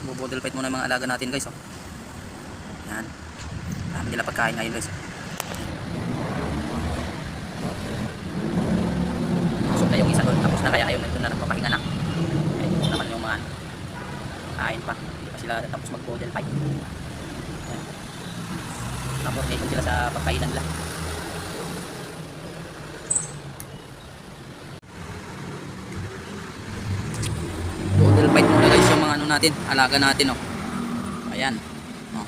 Bubodel fight muna yung mga alaga natin guys. Oh. Yan. Dami nila pagkain ngayon guys. Busog na yung isa doon. Tapos na kaya ayaw na doon na nagpapahinga na. Ayun tapos naman yung mga kain pa. Hindi pa sila tapos mag-bodel fight. Yan. Napornate sila sa pagkainan nila. Bodel fight muna guys yung mga ano natin, alaga natin oh. Ayan. Oh.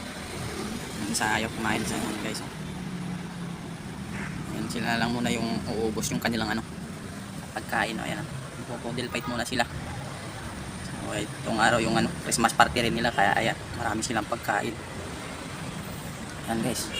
Yung isa ayaw kumain sa inyo guys oh. Ayan sila lang muna yung uubos yung kanilang ano pagkain oh. Ayan oh. Bodel fight muna sila. So itong araw yung ano Christmas party rin nila kaya ayan marami silang pagkain. Ayan guys.